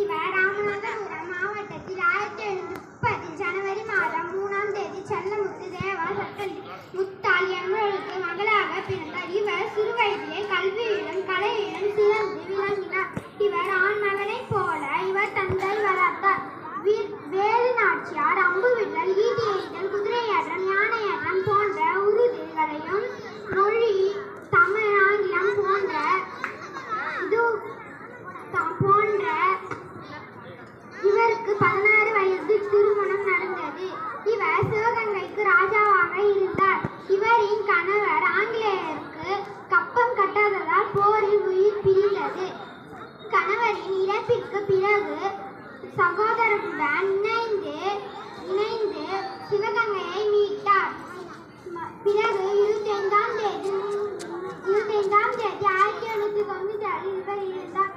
இவர் ராமநாதபுரம் மாவட்டத்தில் 1730 ஜனவரி மாதம் 3ஆம் தேதி செல்லமுத்து தேவா முத்தாள் என்பவருக்கு மகளாக பிறந்தார். இவர் சிறுவயதிலே கல்வியிலும் கலையிலும் சிறந்து விளங்கினார். இவர் ஆண் மகனைப் போல இவர் தந்தை வளர்த்தார். வேலு நாச்சியார் அம்பு விடல், ஈட்டி எய்தல், குதிரையேற்றம், யானையேற்றம் போன்ற உறுதிகளையும் மொழி, தமிழ், ஆங்கிலம் போன்ற இவருக்கு 16 வயதில் திருமணம் நடந்தது. இவர் சிவகங்கைக்கு ராஜாவாக இருந்தார். இவரின் கணவர் ஆங்கிலேயருக்கு கப்பம் கட்டாததால் போரில் உயிர் பிரிந்தது. கணவரின் இறப்பிற்கு பிறகு சகோதரருடன் இணைந்து சிவகங்கையை மீட்டார். பிறகு 25ஆம் தேதி 1796 இவர் இருந்தார்.